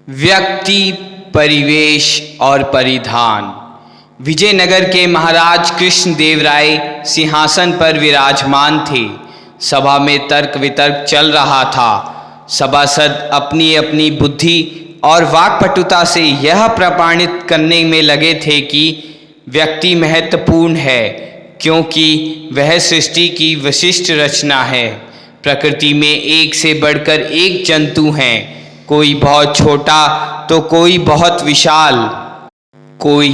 व्यक्ति, परिवेश और परिधान। विजयनगर के महाराज कृष्णदेव राय सिंहासन पर विराजमान थे। सभा में तर्क वितर्क चल रहा था। सभासद अपनी अपनी बुद्धि और वाक्पटुता से यह प्रमाणित करने में लगे थे कि व्यक्ति महत्वपूर्ण है, क्योंकि वह सृष्टि की विशिष्ट रचना है। प्रकृति में एक से बढ़कर एक जंतु हैं, कोई बहुत छोटा तो कोई बहुत विशाल, कोई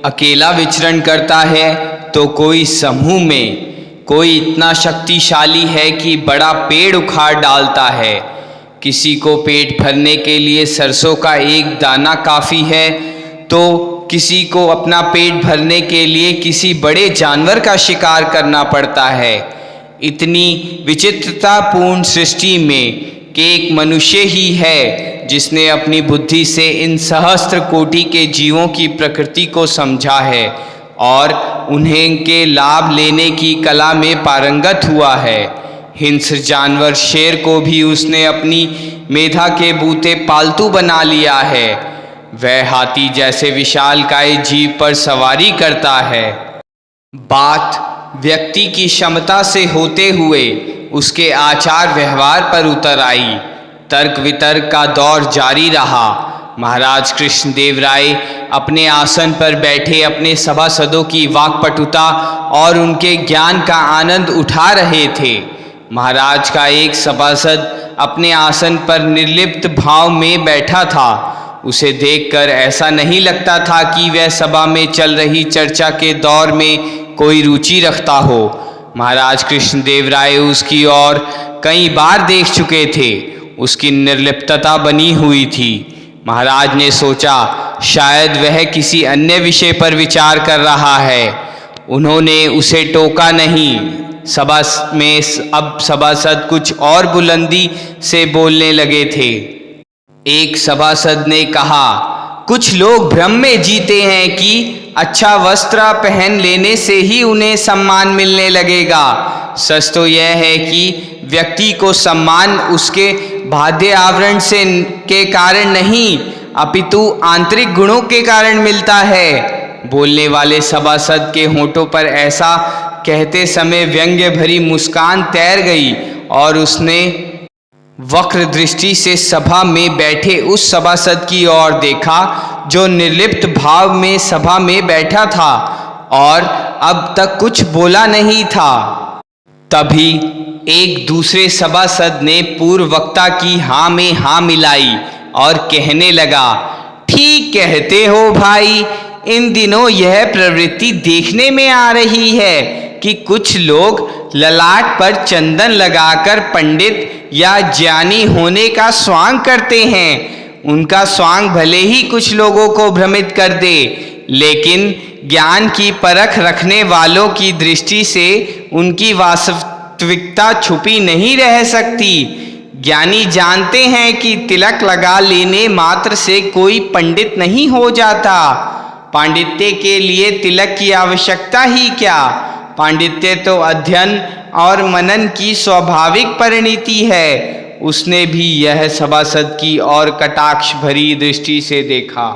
अकेला विचरण करता है तो कोई समूह में, कोई इतना शक्तिशाली है कि बड़ा पेड़ उखाड़ डालता है। किसी को पेट भरने के लिए सरसों का एक दाना काफ़ी है, तो किसी को अपना पेट भरने के लिए किसी बड़े जानवर का शिकार करना पड़ता है। इतनी विचित्रतापूर्ण सृष्टि में एक मनुष्य ही है जिसने अपनी बुद्धि से इन सहस्त्र कोटि के जीवों की प्रकृति को समझा है और उन्हें के लाभ लेने की कला में पारंगत हुआ है। हिंस्र जानवर शेर को भी उसने अपनी मेधा के बूते पालतू बना लिया है। वह हाथी जैसे विशालकाय जीव पर सवारी करता है। बात व्यक्ति की क्षमता से होते हुए उसके आचार व्यवहार पर उतर आई। तर्क वितर्क का दौर जारी रहा। महाराज कृष्णदेव राय अपने आसन पर बैठे अपने सभासदों की वाक्पटुता और उनके ज्ञान का आनंद उठा रहे थे। महाराज का एक सभासद अपने आसन पर निर्लिप्त भाव में बैठा था। उसे देखकर ऐसा नहीं लगता था कि वह सभा में चल रही चर्चा के दौर में कोई रुचि रखता हो। महाराज कृष्णदेव राय उसकी ओर कई बार देख चुके थे। उसकी निर्लिप्तता बनी हुई थी। महाराज ने सोचा शायद वह किसी अन्य विषय पर विचार कर रहा है। उन्होंने उसे टोका नहीं। सभा में अब सभासद कुछ और बुलंदी से बोलने लगे थे। एक सभासद ने कहा, कुछ लोग भ्रम में जीते हैं कि अच्छा वस्त्र पहन लेने से ही उन्हें सम्मान मिलने लगेगा। सच तो यह है कि व्यक्ति को सम्मान उसके बाह्य आवरण से के कारण नहीं, अपितु आंतरिक गुणों के कारण मिलता है। बोलने वाले सभासद के होठों पर ऐसा कहते समय व्यंग्य भरी मुस्कान तैर गई और उसने वक्र दृष्टि से सभा में बैठे उस सभासद की ओर देखा जो निर्लिप्त भाव में सभा में बैठा था और अब तक कुछ बोला नहीं था। तभी एक दूसरे सभासद ने पूर्व वक्ता की हाँ में हाँ मिलाई और कहने लगा, ठीक कहते हो भाई, इन दिनों यह प्रवृत्ति देखने में आ रही है कि कुछ लोग ललाट पर चंदन लगाकर पंडित या ज्ञानी होने का स्वांग करते हैं। उनका स्वांग भले ही कुछ लोगों को भ्रमित कर दे, लेकिन ज्ञान की परख रखने वालों की दृष्टि से उनकी वास्तविकता छुपी नहीं रह सकती। ज्ञानी जानते हैं कि तिलक लगा लेने मात्र से कोई पंडित नहीं हो जाता। पांडित्य के लिए तिलक की आवश्यकता ही क्या? पांडित्य तो अध्ययन और मनन की स्वाभाविक परिणति है। उसने भी यह सभासद की और कटाक्ष भरी दृष्टि से देखा।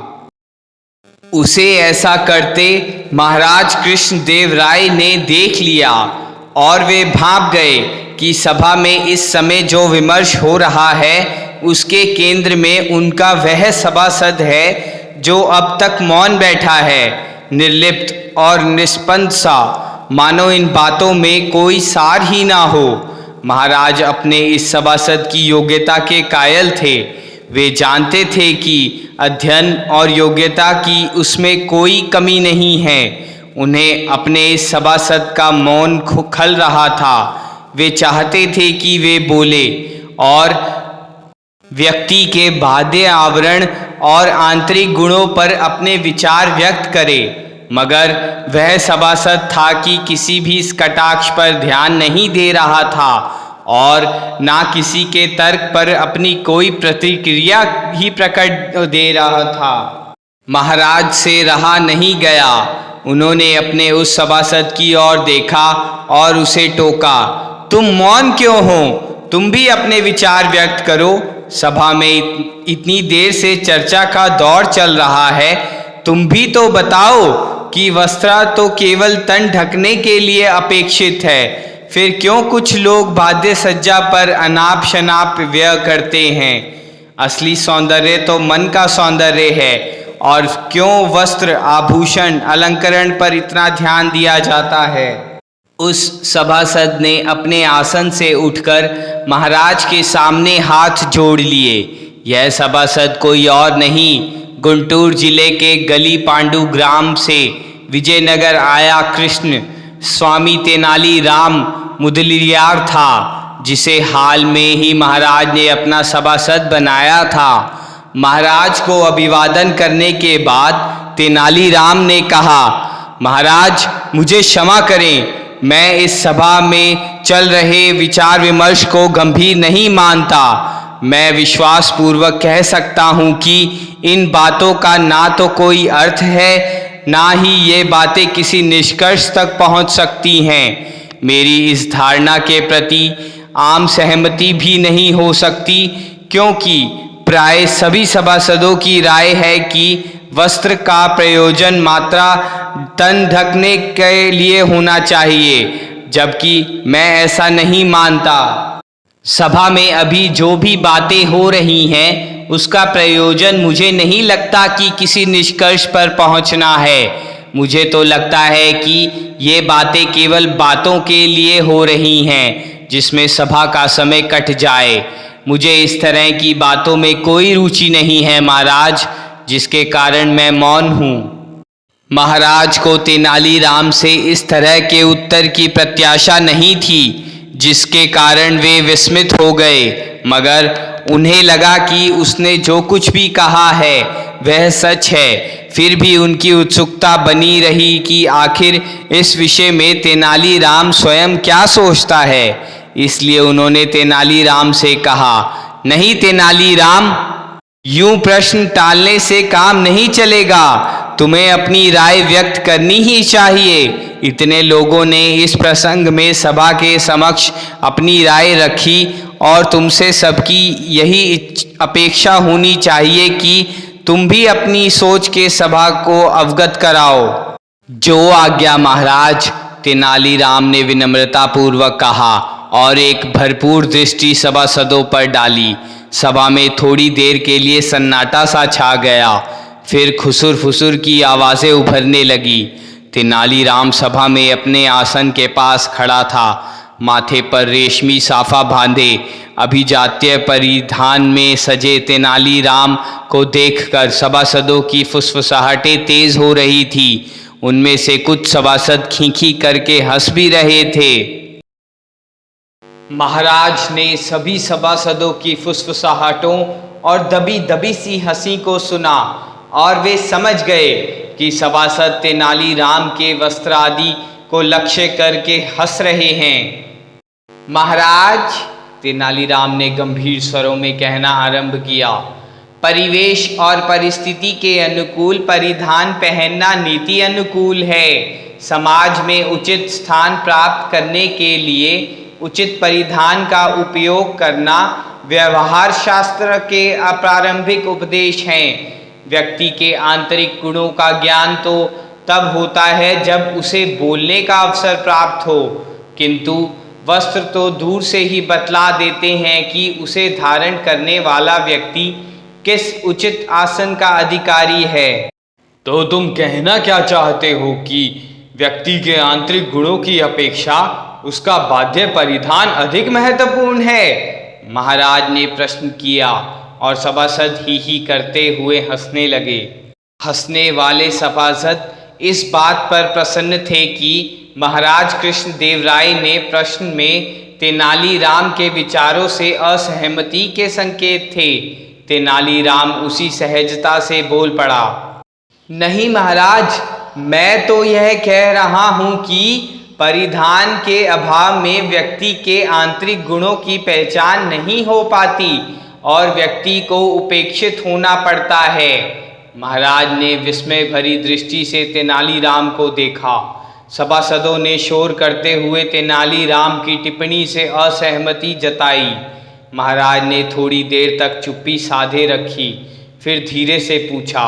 उसे ऐसा करते महाराज कृष्णदेव राय ने देख लिया और वे भाप गए कि सभा में इस समय जो विमर्श हो रहा है उसके केंद्र में उनका वह सभासद है जो अब तक मौन बैठा है, निर्लिप्त और निष्पन्द सा, मानो इन बातों में कोई सार ही ना हो। महाराज अपने इस सभासद की योग्यता के कायल थे। वे जानते थे कि अध्ययन और योग्यता की उसमें कोई कमी नहीं है। उन्हें अपने इस सभासद का मौन खल रहा था। वे चाहते थे कि वे बोले और व्यक्ति के बाह्य आवरण और आंतरिक गुणों पर अपने विचार व्यक्त करे, मगर वह सभासद था कि किसी भी इस कटाक्ष पर ध्यान नहीं दे रहा था और ना किसी के तर्क पर अपनी कोई प्रतिक्रिया ही प्रकट दे रहा था। महाराज से रहा नहीं गया। उन्होंने अपने उस सभासद की ओर देखा और उसे टोका, तुम मौन क्यों हो? तुम भी अपने विचार व्यक्त करो। सभा में इतनी देर से चर्चा का दौर चल रहा है, तुम भी तो बताओ कि वस्त्र तो केवल तन ढकने के लिए अपेक्षित है, फिर क्यों कुछ लोग वाद्य सज्जा पर अनाप शनाप व्यय करते हैं? असली सौंदर्य तो मन का सौंदर्य है, और क्यों वस्त्र आभूषण अलंकरण पर इतना ध्यान दिया जाता है? उस सभासद ने अपने आसन से उठकर महाराज के सामने हाथ जोड़ लिए। यह सभासद कोई और नहीं, गुंटूर जिले के गली पांडु ग्राम से विजयनगर आया कृष्ण स्वामी तेनाली राम मुदलियार था, जिसे हाल में ही महाराज ने अपना सभासद बनाया था। महाराज को अभिवादन करने के बाद तेनालीराम ने कहा, महाराज मुझे क्षमा करें, मैं इस सभा में चल रहे विचार विमर्श को गंभीर नहीं मानता। मैं विश्वास पूर्वक कह सकता हूँ कि इन बातों का ना तो कोई अर्थ है, ना ही ये बातें किसी निष्कर्ष तक पहुँच सकती हैं। मेरी इस धारणा के प्रति आम सहमति भी नहीं हो सकती, क्योंकि प्राय सभी सभासदों की राय है कि वस्त्र का प्रयोजन मात्रा तन ढकने के लिए होना चाहिए, जबकि मैं ऐसा नहीं मानता। सभा में अभी जो भी बातें हो रही हैं, उसका प्रयोजन मुझे नहीं लगता कि किसी निष्कर्ष पर पहुंचना है। मुझे तो लगता है कि ये बातें केवल बातों के लिए हो रही हैं, जिसमें सभा का समय कट जाए। मुझे इस तरह की बातों में कोई रुचि नहीं है महाराज, जिसके कारण मैं मौन हूँ। महाराज को तेनालीराम से इस तरह के उत्तर की प्रत्याशा नहीं थी, जिसके कारण वे विस्मित हो गए, मगर उन्हें लगा कि उसने जो कुछ भी कहा है वह सच है। फिर भी उनकी उत्सुकता बनी रही कि आखिर इस विषय में तेनालीराम स्वयं क्या सोचता है। इसलिए उन्होंने तेनालीराम से कहा, नहीं तेनालीराम, यूं प्रश्न टालने से काम नहीं चलेगा, तुम्हें अपनी राय व्यक्त करनी ही चाहिए। इतने लोगों ने इस प्रसंग में सभा के समक्ष अपनी राय रखी, और तुमसे सबकी यही अपेक्षा होनी चाहिए कि तुम भी अपनी सोच के सभा को अवगत कराओ। जो आज्ञा महाराज, तेनालीराम ने विनम्रता पूर्वक कहा और एक भरपूर दृष्टि सभासदों पर डाली। सभा में थोड़ी देर के लिए सन्नाटा सा छा गया, फिर खुसुर फुसुर की आवाज़ें उभरने लगी। तेनालीराम सभा में अपने आसन के पास खड़ा था, माथे पर रेशमी साफा बांधे अभिजात्य परिधान में सजे तेनालीराम को देखकर सभासदों की फुसफुसाहटें तेज हो रही थी। उनमें से कुछ सभासद खींखी करके हंस भी रहे थे। महाराज ने सभी सभासदों की फुसफुसाहटों और दबी दबी सी हंसी को सुना, और वे समझ गए कि सभासद तेनालीराम के वस्त्र आदि को लक्ष्य करके हंस रहे हैं। महाराज, तेनालीराम ने गंभीर स्वरों में कहना आरंभ किया, परिवेश और परिस्थिति के अनुकूल परिधान पहनना नीति अनुकूल है। समाज में उचित स्थान प्राप्त करने के लिए उचित परिधान का उपयोग करना व्यवहार शास्त्र के प्रारंभिक उपदेश हैं। व्यक्ति के आंतरिक गुणों का ज्ञान तो तब होता है जब उसे बोलने का अवसर प्राप्त हो, किंतु वस्त्र तो दूर से ही बतला देते हैं कि उसे धारण करने वाला व्यक्ति किस उचित आसन का अधिकारी है। तो तुम कहना क्या चाहते हो कि व्यक्ति के आंतरिक गुणों की अपेक्षा उसका बाह्य परिधान अधिक महत्वपूर्ण है? महाराज ने प्रश्न किया, और सभासद ही करते हुए हंसने लगे। हंसने वाले सभासद इस बात पर प्रसन्न थे कि महाराज कृष्णदेवराय ने प्रश्न में तेनालीराम के विचारों से असहमति के संकेत थे। तेनालीराम उसी सहजता से बोल पड़ा, नहीं महाराज, मैं तो यह कह रहा हूँ कि परिधान के अभाव में व्यक्ति के आंतरिक गुणों की पहचान नहीं हो पाती और व्यक्ति को उपेक्षित होना पड़ता है। महाराज ने विस्मय भरी दृष्टि से तेनालीराम को देखा। सभासदों ने शोर करते हुए तेनालीराम की टिप्पणी से असहमति जताई। महाराज ने थोड़ी देर तक चुप्पी साधे रखी, फिर धीरे से पूछा,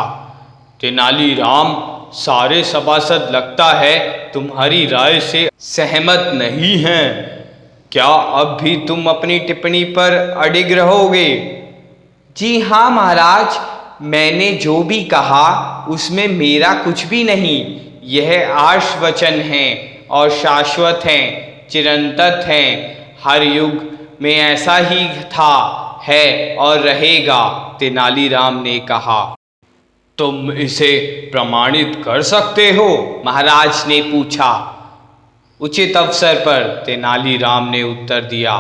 तेनालीराम, सारे सभासद लगता है तुम्हारी राय से सहमत नहीं हैं। क्या अब भी तुम अपनी टिप्पणी पर अडिग रहोगे? जी हाँ महाराज, मैंने जो भी कहा उसमें मेरा कुछ भी नहीं। यह आर्षवचन हैं और शाश्वत हैं, चिरंतन हैं। हर युग में ऐसा ही था, है और रहेगा। तेनालीराम ने कहा। तुम इसे प्रमाणित कर सकते हो? महाराज ने पूछा। उचित अवसर पर, तेनालीराम ने उत्तर दिया।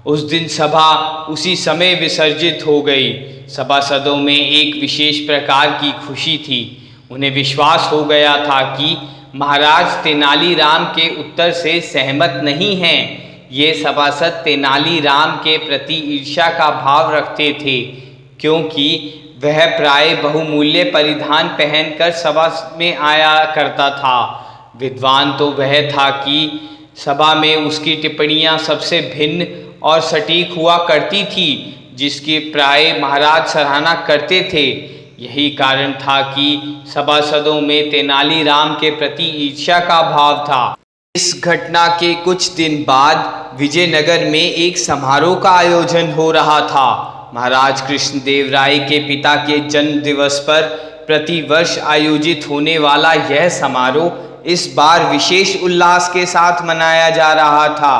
उस दिन सभा उसी समय विसर्जित हो गई। सभासदों में एक विशेष प्रकार की खुशी थी। उन्हें विश्वास हो गया था कि महाराज तेनालीराम के उत्तर से सहमत नहीं हैं। ये सभासद तेनालीराम के प्रति ईर्ष्या का भाव रखते थे, क्योंकि वह प्राय बहुमूल्य परिधान पहनकर सभा में आया करता था। विद्वान तो वह था कि सभा में उसकी टिप्पणियां सबसे भिन्न और सटीक हुआ करती थी, जिसकी प्राय महाराज सराहना करते थे। यही कारण था कि सभासदों में तेनालीराम के प्रति ईर्ष्या का भाव था। इस घटना के कुछ दिन बाद विजयनगर में एक समारोह का आयोजन हो रहा था। महाराज कृष्णदेव राय के पिता के जन्म दिवस पर प्रतिवर्ष आयोजित होने वाला यह समारोह इस बार विशेष उल्लास के साथ मनाया जा रहा था,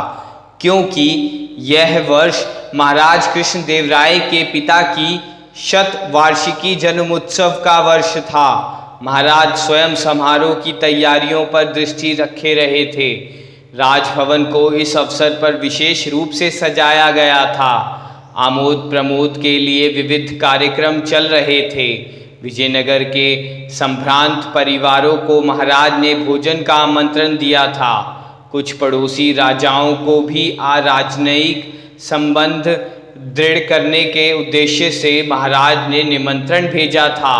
क्योंकि यह वर्ष महाराज कृष्णदेव राय के पिता की शतवार्षिकी जन्मोत्सव का वर्ष था। महाराज स्वयं समारोह की तैयारियों पर दृष्टि रखे रहे थे। राजभवन को इस अवसर पर विशेष रूप से सजाया गया था। आमोद प्रमोद के लिए विविध कार्यक्रम चल रहे थे। विजयनगर के संभ्रांत परिवारों को महाराज ने भोजन का आमंत्रण दिया था। कुछ पड़ोसी राजाओं को भी राजनयिक संबंध दृढ़ करने के उद्देश्य से महाराज ने निमंत्रण भेजा था।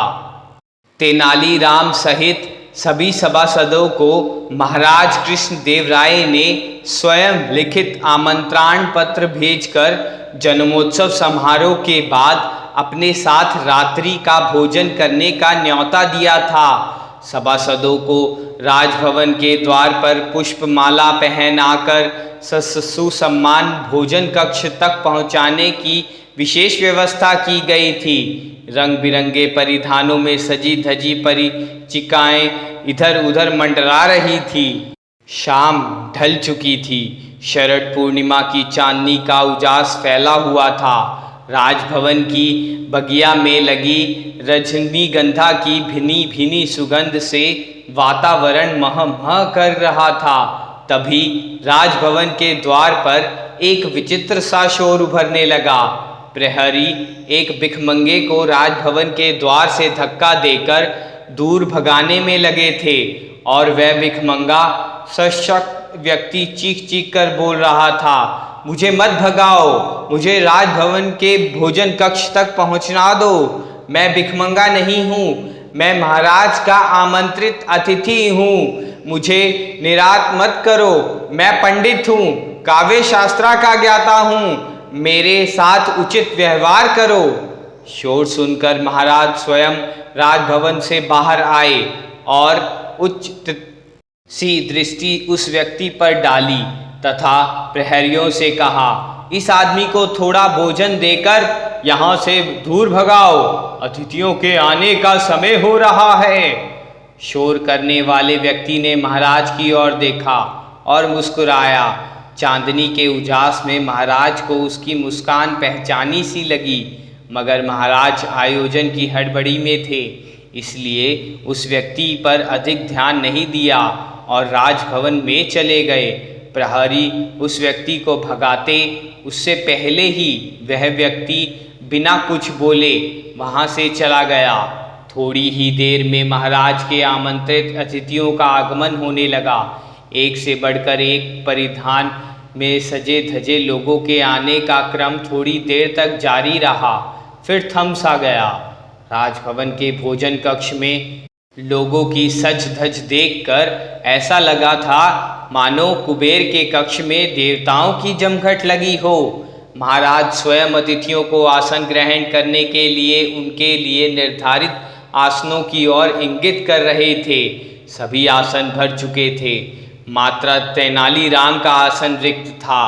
तेनालीराम सहित सभी सभासदों को महाराज कृष्णदेव राय ने स्वयं लिखित आमंत्रण पत्र भेजकर जन्मोत्सव समारोह के बाद अपने साथ रात्रि का भोजन करने का न्योता दिया था। सभासदों को राजभवन के द्वार पर पुष्पमाला पहनाकर सुसम्मान भोजन कक्ष तक पहुंचाने की विशेष व्यवस्था की गई थी। रंग बिरंगे परिधानों में सजी धजी परिचिकाएं इधर उधर मंडरा रही थी। शाम ढल चुकी थी। शरद पूर्णिमा की चांदनी का उजास फैला हुआ था। राजभवन की बगिया में लगी रजनीगंधा की भिनी भिनी सुगंध से वातावरण महमह कर रहा था। तभी राजभवन के द्वार पर एक विचित्र सा शोर उभरने लगा। प्रहरी एक भिखमंगे को राजभवन के द्वार से धक्का देकर दूर भगाने में लगे थे, और वह भिखमंगा सशक्त व्यक्ति चीख चीख कर बोल रहा था, मुझे मत भगाओ, मुझे राजभवन के भोजन कक्ष तक पहुंचा दो। मैं भिखमंगा नहीं हूँ, मैं महाराज का आमंत्रित अतिथि हूँ। मुझे निराश मत करो। मैं पंडित हूँ, काव्य शास्त्रा का ज्ञाता हूँ। मेरे साथ उचित व्यवहार करो। शोर सुनकर महाराज स्वयं राजभवन से बाहर आए और उच्च सी दृष्टि उस व्यक्ति पर डाली तथा प्रहरियों से कहा, इस आदमी को थोड़ा भोजन देकर यहाँ से दूर भगाओ, अतिथियों के आने का समय हो रहा है। शोर करने वाले व्यक्ति ने महाराज की ओर देखा और मुस्कुराया। चांदनी के उजास में महाराज को उसकी मुस्कान पहचानी सी लगी, मगर महाराज आयोजन की हड़बड़ी में थे, इसलिए उस व्यक्ति पर अधिक ध्यान नहीं दिया और राजभवन में चले गए। प्रहरी उस व्यक्ति को भगाते उससे पहले ही वह व्यक्ति बिना कुछ बोले वहाँ से चला गया। थोड़ी ही देर में महाराज के आमंत्रित अतिथियों का आगमन होने लगा। एक से बढ़कर एक परिधान में सजे धजे लोगों के आने का क्रम थोड़ी देर तक जारी रहा, फिर थम सा गया। राजभवन के भोजन कक्ष में लोगों की सज धज देखकर ऐसा लगा था मानो कुबेर के कक्ष में देवताओं की जमघट लगी हो। महाराज स्वयं अतिथियों को आसन ग्रहण करने के लिए उनके लिए निर्धारित आसनों की ओर इंगित कर रहे थे। सभी आसन भर चुके थे, मात्र तेनालीराम का आसन रिक्त था।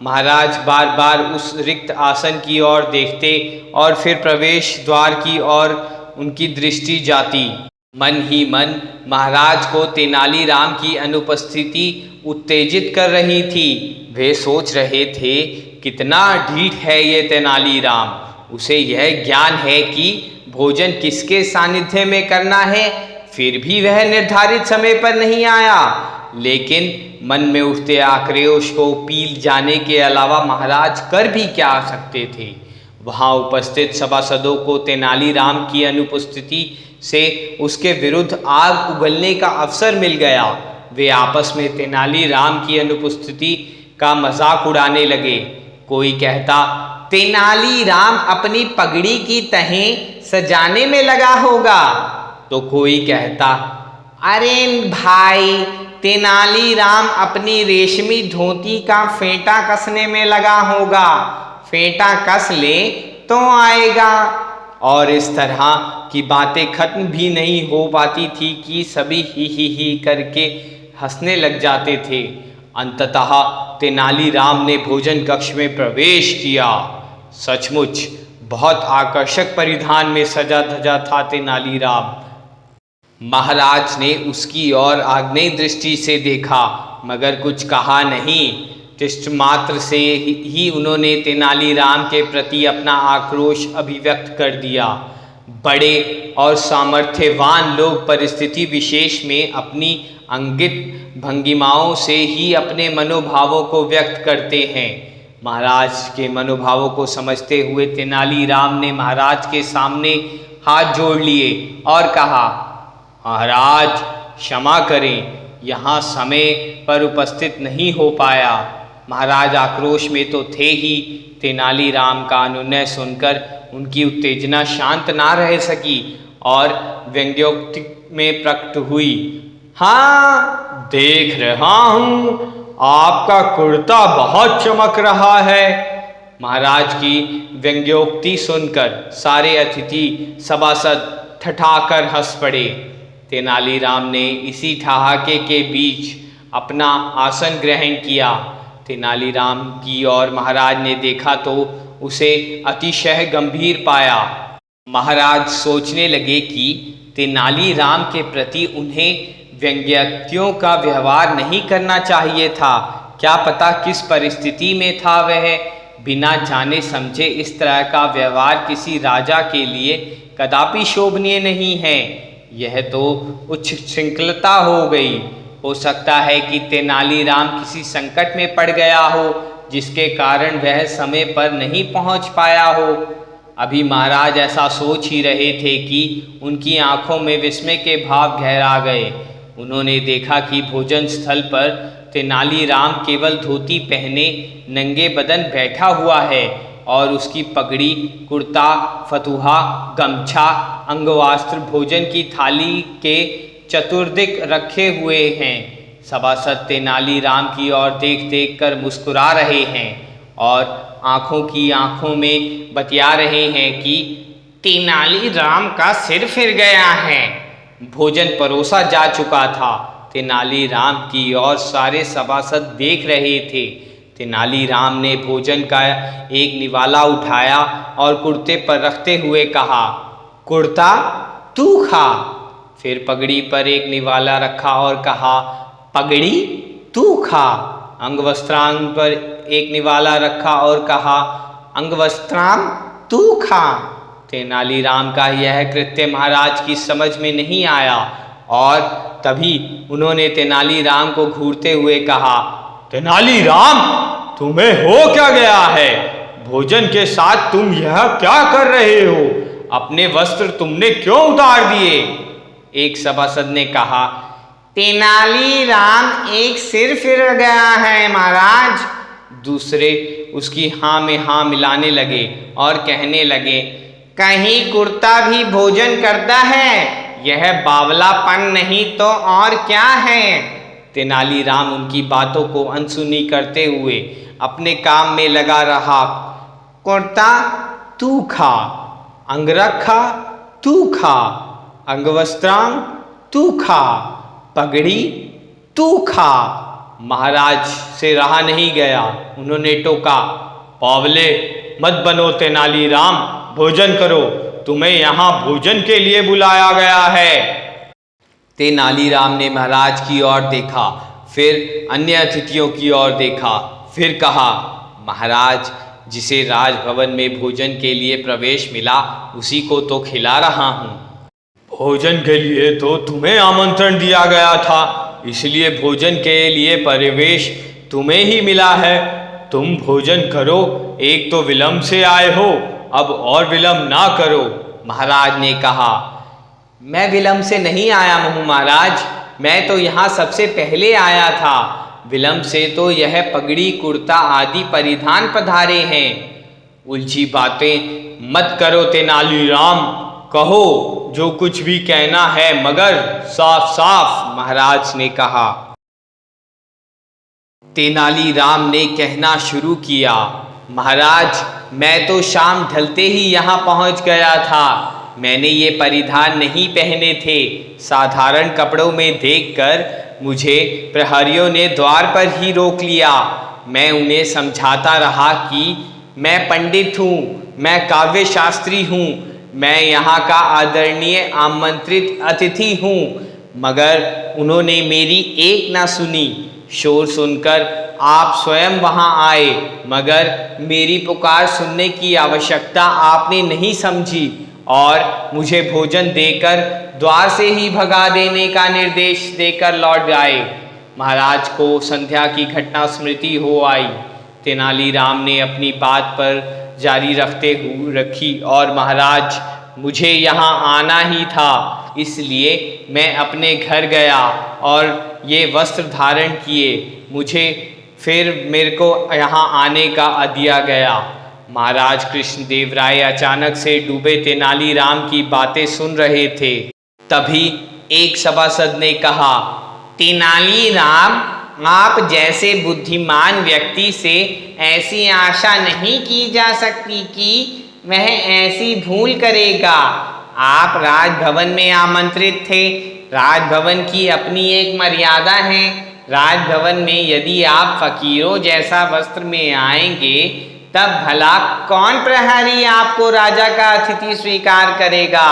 महाराज बार बार उस रिक्त आसन की ओर देखते और फिर प्रवेश द्वार की ओर उनकी दृष्टि जाती। मन ही मन महाराज को तेनालीराम की अनुपस्थिति उत्तेजित कर रही थी। वे सोच रहे थे, कितना ढीठ है ये तेनालीराम। उसे यह ज्ञान है कि भोजन किसके सानिध्य में करना है, फिर भी वह निर्धारित समय पर नहीं आया। लेकिन मन में उठते आक्रोश को पील जाने के अलावा महाराज कर भी क्या सकते थे। वहां उपस्थित सभासदों को तेनालीराम की अनुपस्थिति से उसके विरुद्ध आग उगलने का अवसर मिल गया। वे आपस में तेनालीराम की अनुपस्थिति का मजाक उड़ाने लगे। कोई कहता, तेनालीराम अपनी पगड़ी की तहें सजाने में लगा होगा, तो कोई कहता, अरे भाई तेनालीराम अपनी रेशमी धोती का फेंटा कसने में लगा होगा, फेंटा कस ले तो आएगा। और इस तरह की बातें खत्म भी नहीं हो पाती थी कि सभी ही करके हंसने लग जाते थे। अंततः तेनालीराम ने भोजन कक्ष में प्रवेश किया। सचमुच बहुत आकर्षक परिधान में सजा धजा था तेनालीराम। महाराज ने उसकी ओर आग्नेय दृष्टि से देखा, मगर कुछ कहा नहीं। दृष्टि मात्र से ही उन्होंने तेनालीराम के प्रति अपना आक्रोश अभिव्यक्त कर दिया। बड़े और सामर्थ्यवान लोग परिस्थिति विशेष में अपनी अंगित भंगिमाओं से ही अपने मनोभावों को व्यक्त करते हैं। महाराज के मनोभावों को समझते हुए तेनालीराम ने महाराज के सामने हाथ जोड़ लिए और कहा, महाराज क्षमा करें, यहाँ समय पर उपस्थित नहीं हो पाया। महाराज आक्रोश में तो थे ही। तेनालीराम का अनुनय सुनकर उनकी उत्तेजना शांत ना रह सकी और व्यंग्योक्ति में प्रकट हुई। हाँ, देख रहा हूँ आपका कुर्ता बहुत चमक रहा है। महाराज की व्यंग्योक्ति सुनकर सारे अतिथि सभासद ठठाकर हंस पड़े। तेनालीराम ने इसी ठहाके के बीच अपना आसन ग्रहण किया। तेनालीराम की ओर महाराज ने देखा तो उसे अतिशय गंभीर पाया। महाराज सोचने लगे कि तेनालीराम के प्रति उन्हें व्यंग्योक्तियों का व्यवहार नहीं करना चाहिए था। क्या पता किस परिस्थिति में था वह। बिना जाने समझे इस तरह का व्यवहार किसी राजा के लिए कदापि शोभनीय नहीं है। यह तो उच्च श्रृंखलता हो गई। हो सकता है कि तेनालीराम किसी संकट में पड़ गया हो, जिसके कारण वह समय पर नहीं पहुंच पाया हो। अभी महाराज ऐसा सोच ही रहे थे कि उनकी आंखों में विस्मय के भाव गहरा गए। उन्होंने देखा कि भोजन स्थल पर तेनालीराम केवल धोती पहने नंगे बदन बैठा हुआ है और उसकी पगड़ी, कुर्ता, फतुहा, गमछा, अंगवस्त्र भोजन की थाली के चतुर्दिक रखे हुए हैं। सभासद तेनालीराम की ओर देख देख कर मुस्कुरा रहे हैं और आंखों की आंखों में बतिया रहे हैं कि तेनालीराम का सिर फिर गया है। भोजन परोसा जा चुका था। तेनालीराम की ओर सारे सभासद देख रहे थे। तेनालीराम ने भोजन का एक निवाला उठाया और कुर्ते पर रखते हुए कहा, कुर्ता तू खा। फिर पगड़ी पर एक निवाला रखा और कहा, पगड़ी तू खा। अंगवस्त्रांग पर एक निवाला रखा और कहा, अंगवस्त्रांग तू खा। तेनालीराम का यह कृत्य महाराज की समझ में नहीं आया और तभी उन्होंने तेनालीराम को घूरते हुए कहा, तेनालीराम तुम्हें हो क्या गया है? भोजन के साथ तुम यह क्या कर रहे हो? अपने वस्त्र तुमने क्यों उतार दिए? एक सभासद ने कहा, तेनालीराम एक सिर फिर गया है महाराज। दूसरे उसकी हाँ में हाँ मिलाने लगे और कहने लगे, कहीं कुर्ता भी भोजन करता है? यह बावलापन नहीं तो और क्या है। तेनालीराम उनकी बातों को अनसुनी करते हुए अपने काम में लगा रहा। कुर्ता तू खा, अंगरखा तू खा, अंगवस्त्रांग तू खा, पगड़ी तू खा। महाराज से रहा नहीं गया, उन्होंने टोका, बावले मत बनो तेनालीराम, भोजन करो, तुम्हें यहाँ भोजन के लिए बुलाया गया है। तेनालीराम ने महाराज की ओर देखा, फिर अन्य अतिथियों की ओर देखा, फिर कहा, महाराज, जिसे राजभवन में भोजन के लिए प्रवेश मिला उसी को तो खिला रहा हूँ। भोजन के लिए तो तुम्हें आमंत्रण दिया गया था, इसलिए भोजन के लिए प्रवेश तुम्हें ही मिला है। तुम भोजन करो, एक तो विलंब से आए हो, अब और विलंब ना करो। महाराज ने कहा, मैं विलंब से नहीं आया हूँ महाराज, मैं तो यहाँ सबसे पहले आया था। विलंब से तो यह पगड़ी कुर्ता आदि परिधान पधारे हैं। उलझी बातें मत करो तेनालीराम, कहो जो कुछ भी कहना है, मगर साफ साफ। महाराज ने कहा। तेनालीराम ने कहना शुरू किया, महाराज, मैं तो शाम ढलते ही यहाँ पहुँच गया था। मैंने ये परिधान नहीं पहने थे। साधारण कपड़ों में देखकर मुझे प्रहरियों ने द्वार पर ही रोक लिया। मैं उन्हें समझाता रहा कि मैं पंडित हूँ, मैं काव्य शास्त्री हूँ, मैं यहाँ का आदरणीय आमंत्रित अतिथि हूँ, मगर उन्होंने मेरी एक ना सुनी। शोर सुनकर आप स्वयं वहाँ आए, मगर मेरी पुकार सुनने की आवश्यकता आपने नहीं समझी और मुझे भोजन देकर द्वार से ही भगा देने का निर्देश देकर लौट आए। महाराज को संध्या की घटना स्मृति हो आई। तेनालीराम ने अपनी बात पर जारी रखी और महाराज, मुझे यहाँ आना ही था, इसलिए मैं अपने घर गया और ये वस्त्र धारण किए। मुझे फिर मेरे को यहाँ आने का दिया गया। महाराज कृष्णदेव राय अचानक से डूबे तेनालीराम की बातें सुन रहे थे। तभी एक सभासद ने कहा, तेनालीराम, आप जैसे बुद्धिमान व्यक्ति से ऐसी आशा नहीं की जा सकती कि वह ऐसी भूल करेगा। आप राजभवन में आमंत्रित थे। राजभवन की अपनी एक मर्यादा है। राजभवन में यदि आप फकीरों जैसा वस्त्र में आएंगे, तब भला कौन प्रहरी आपको राजा का अतिथि स्वीकार करेगा।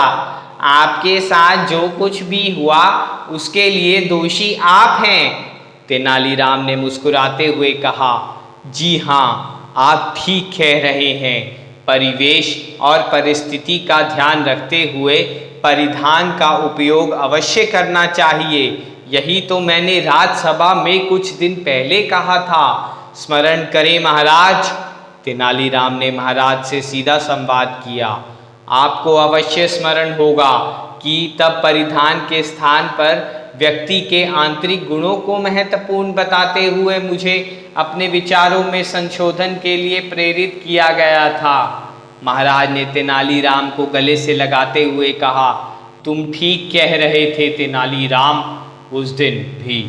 आपके साथ जो कुछ भी हुआ उसके लिए दोषी आप हैं। तेनालीराम ने मुस्कुराते हुए कहा, जी हाँ, आप ठीक कह रहे हैं। परिवेश और परिस्थिति का ध्यान रखते हुए परिधान का उपयोग अवश्य करना चाहिए। यही तो मैंने राजसभा में कुछ दिन पहले कहा था। स्मरण करें महाराज। तेनालीराम ने महाराज से सीधा संवाद किया। आपको अवश्य स्मरण होगा कि तब परिधान के स्थान पर व्यक्ति के आंतरिक गुणों को महत्वपूर्ण बताते हुए मुझे अपने विचारों में संशोधन के लिए प्रेरित किया गया था। महाराज ने तेनालीराम को गले से लगाते हुए कहा, तुम ठीक कह रहे थे तेनालीराम, उस दिन भी।